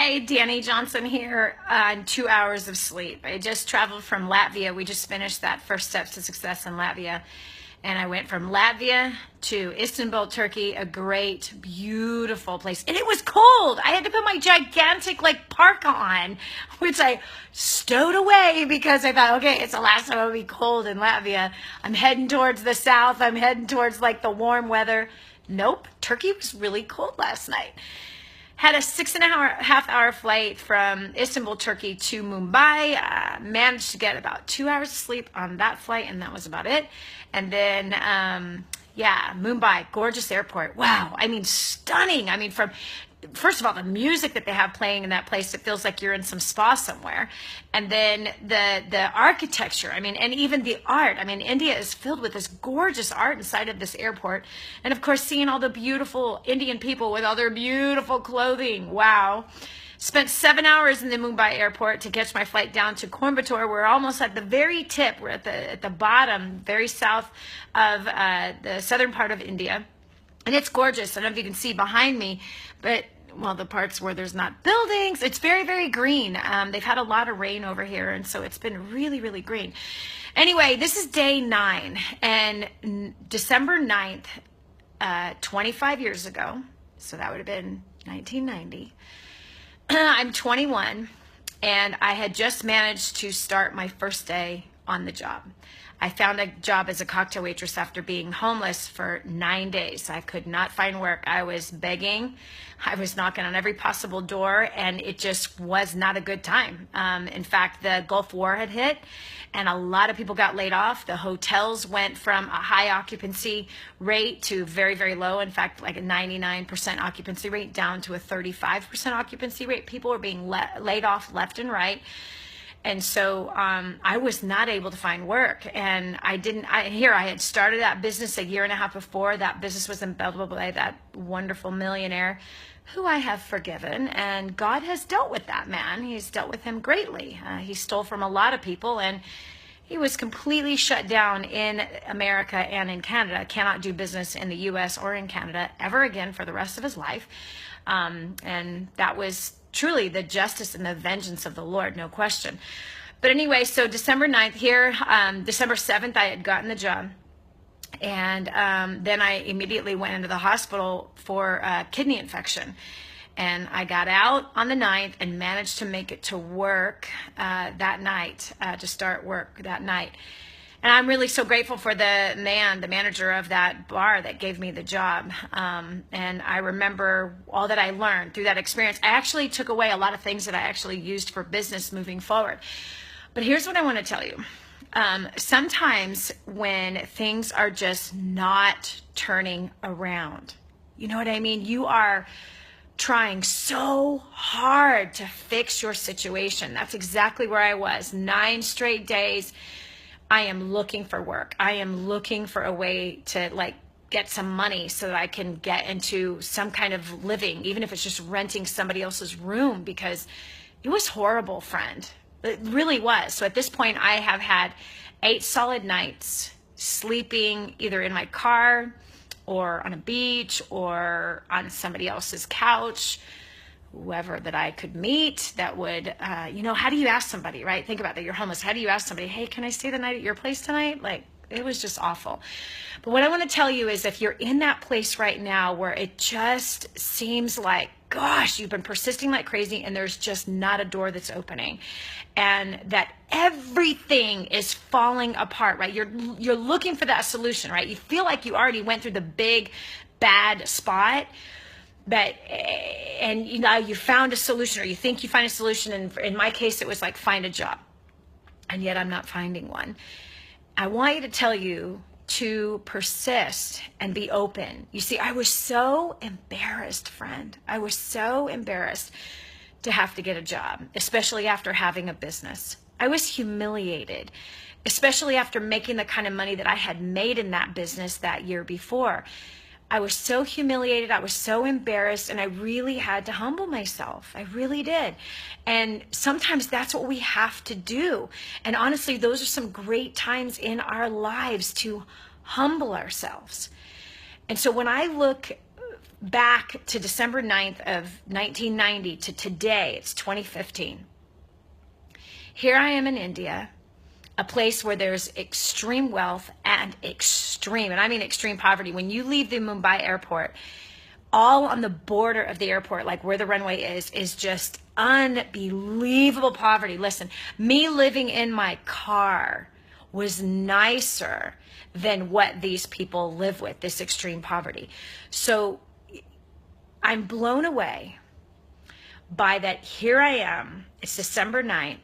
Hi, Dani Johnson here on 2 hours of sleep. I just traveled from Latvia. We just finished that first steps to success in Latvia. And I went from Latvia to Istanbul, Turkey, a great, beautiful place. And it was cold. I had to put my gigantic parka on, which I stowed away because I thought, okay, it's the last time I'll be cold in Latvia. I'm heading towards the south. I'm heading towards the warm weather. Nope, Turkey was really cold last night. Had a 6.5 hour flight from Istanbul, Turkey to Mumbai. Managed to get about 2 hours of sleep on that flight, and that was about it. And then, Mumbai, gorgeous airport. Wow, I mean, stunning. I mean, first of all, the music that they have playing in that place, it feels like you're in some spa somewhere. And then the architecture, I mean, and even the art. I mean, India is filled with this gorgeous art inside of this airport. And of course, seeing all the beautiful Indian people with all their beautiful clothing. Wow. Spent 7 hours in the Mumbai airport to catch my flight down to Coimbatore. We're almost at the very tip. We're at the bottom, very south of the southern part of India. And it's gorgeous. I don't know if you can see behind me, but the parts where there's not buildings, it's very, very green. They've had a lot of rain over here, and so it's been really, really green. Anyway, this is day 9, and December 9th, 25 years ago, so that would have been 1990, I'm 21, and I had just managed to start my first day on the job. I found a job as a cocktail waitress after being homeless for 9 days. I could not find work. I was begging. I was knocking on every possible door, and it just was not a good time. In fact, the Gulf War had hit, and a lot of people got laid off. The hotels went from a high occupancy rate to very, very low. In fact, like a 99% occupancy rate down to a 35% occupancy rate. People were being laid off left and right. And so I was not able to find work, and I had started that business a year and a half before. That business was embezzled by that wonderful millionaire who I have forgiven, and God has dealt with that man. He's dealt with him greatly. He stole from a lot of people, and he was completely shut down in America and in Canada. Cannot do business in the U.S. or in Canada ever again for the rest of his life. And that was truly the justice and the vengeance of the Lord, no question. But anyway, so December 9th here, December 7th, I had gotten the job. And then I immediately went into the hospital for a kidney infection. And I got out on the 9th and managed to make it to work that night, to start work that night. And I'm really so grateful for the manager of that bar that gave me the job. And I remember all that I learned through that experience. I actually took away a lot of things that I actually used for business moving forward. But here's what I want to tell you. Sometimes when things are just not turning around, you know what I mean? You are trying so hard to fix your situation. That's exactly where I was. 9 straight days. I am looking for work. I am looking for a way to get some money so that I can get into some kind of living, even if it's just renting somebody else's room, because it was horrible, friend. It really was. So at this point, I have had 8 solid nights sleeping either in my car or on a beach or on somebody else's couch, whoever that I could meet that would, how do you ask somebody, right? Think about that. You're homeless. How do you ask somebody, hey, can I stay the night at your place tonight? It was just awful. But what I want to tell you is if you're in that place right now where it just seems like, gosh, you've been persisting like crazy and there's just not a door that's opening, and that everything is falling apart, right? You're looking for that solution, right? You feel like you already went through the big, bad spot, and you found a solution, or you think you find a solution, and in my case it was like find a job, and yet I'm not finding one. I want you to tell you to persist and be open. You see, I was so embarrassed, friend. I was so embarrassed to have to get a job, especially after having a business. I was humiliated, especially after making the kind of money that I had made in that business that year before. I was so humiliated. I was so embarrassed, and I really had to humble myself. I really did. And sometimes that's what we have to do. And honestly, those are some great times in our lives to humble ourselves. And so when I look back to December 9th of 1990 to today, it's 2015. Here I am in India, a place where there's extreme wealth and I mean extreme poverty. When you leave the Mumbai airport, all on the border of the airport, like where the runway is just unbelievable poverty. Listen, me living in my car was nicer than what these people live with, this extreme poverty. So I'm blown away by that. Here I am. It's December 9th.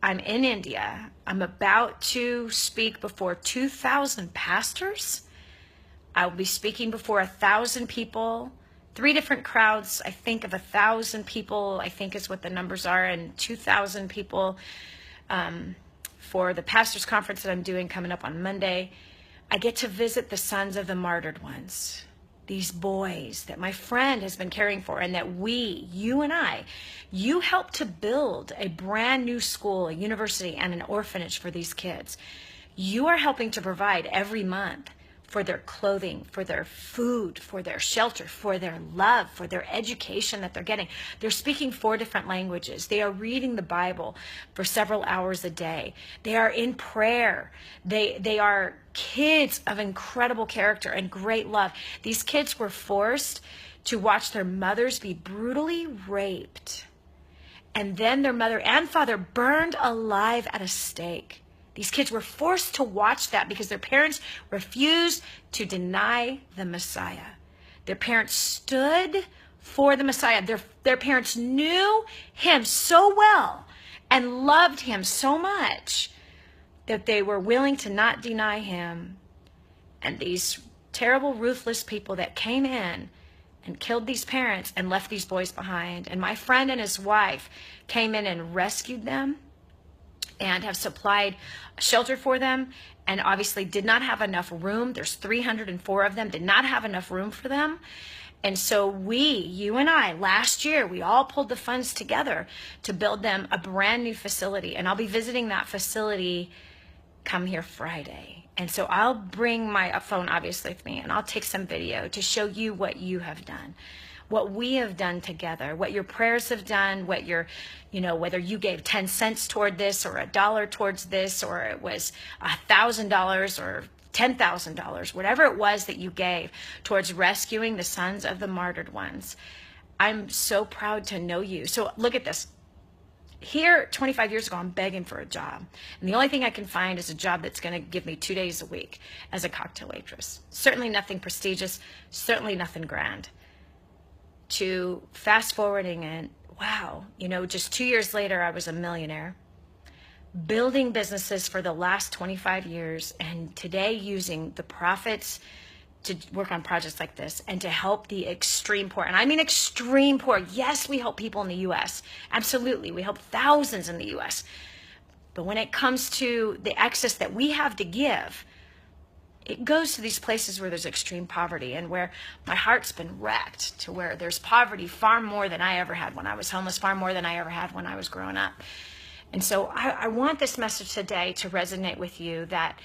I'm in India. I'm about to speak before 2,000 pastors. I will be speaking before 1,000 people, 3 different crowds. I think of 1,000 people, I think is what the numbers are, and 2,000 people for the pastors conference that I'm doing coming up on Monday. I get to visit the sons of the martyred ones, these boys that my friend has been caring for, and that you helped to build a brand new school, a university, and an orphanage for these kids. You are helping to provide every month for their clothing, for their food, for their shelter, for their love, for their education that they're getting. They're speaking 4 different languages. They are reading the Bible for several hours a day. They are in prayer. They are kids of incredible character and great love. These kids were forced to watch their mothers be brutally raped, and then their mother and father burned alive at a stake. These kids were forced to watch that because their parents refused to deny the Messiah. Their parents stood for the Messiah. Their parents knew him so well and loved him so much that they were willing to not deny him. And these terrible, ruthless people that came in and killed these parents and left these boys behind. And my friend and his wife came in and rescued them and have supplied shelter for them, and obviously did not have enough room. There's 304 of them, did not have enough room for them. And so you and I, last year, we all pulled the funds together to build them a brand new facility. And I'll be visiting that facility come here Friday. And so I'll bring my phone, obviously, with me, and I'll take some video to show you what you have done, what we have done together, what your prayers have done, what whether you gave 10 cents toward this or $1 towards this, or it was $1,000 or $10,000, whatever it was that you gave towards rescuing the sons of the martyred ones. I'm so proud to know you. So look at this. Here, 25 years ago, I'm begging for a job. And the only thing I can find is a job that's going to give me 2 days a week as a cocktail waitress. Certainly nothing prestigious, certainly nothing grand. To fast forwarding and wow, just 2 years later, I was a millionaire, building businesses for the last 25 years, and today using the profits to work on projects like this and to help the extreme poor. And I mean extreme poor. Yes, we help people in the U.S. Absolutely. We help thousands in the U.S. But when it comes to the excess that we have to give, it goes to these places where there's extreme poverty and where my heart's been wrecked, to where there's poverty far more than I ever had when I was homeless, far more than I ever had when I was growing up. And so I want this message today to resonate with you, that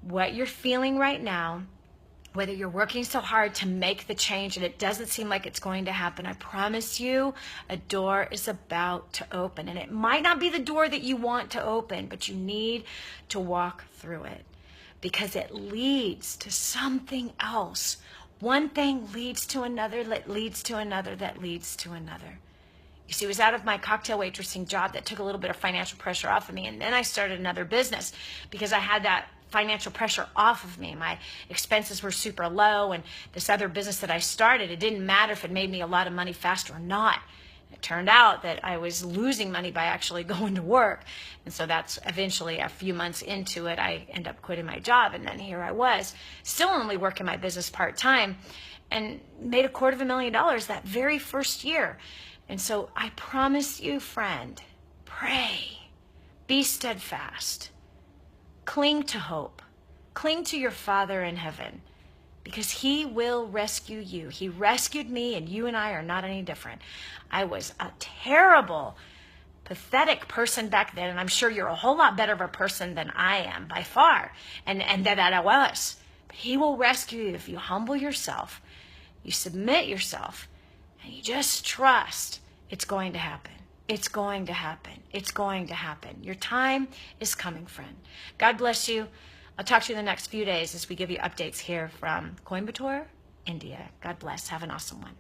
what you're feeling right now, whether you're working so hard to make the change and it doesn't seem like it's going to happen, I promise you a door is about to open. And it might not be the door that you want to open, but you need to walk through it, because it leads to something else. One thing leads to another, that leads to another, that leads to another. You see, it was out of my cocktail waitressing job that took a little bit of financial pressure off of me. And then I started another business because I had that financial pressure off of me. My expenses were super low. And this other business that I started, it didn't matter if it made me a lot of money fast or not. It turned out that I was losing money by actually going to work. And so that's eventually, a few months into it, I ended up quitting my job. And then here I was, still only working my business part-time, and made $250,000 that very first year. And so I promise you, friend, pray, be steadfast, cling to hope, cling to your Father in heaven, because he will rescue you. He rescued me, and you and I are not any different. I was a terrible, pathetic person back then, and I'm sure you're a whole lot better of a person than I am by far, and that I was. But he will rescue you if you humble yourself, you submit yourself, and you just trust it's going to happen. It's going to happen. It's going to happen. Your time is coming, friend. God bless you. I'll talk to you in the next few days as we give you updates here from Coimbatore, India. God bless. Have an awesome one.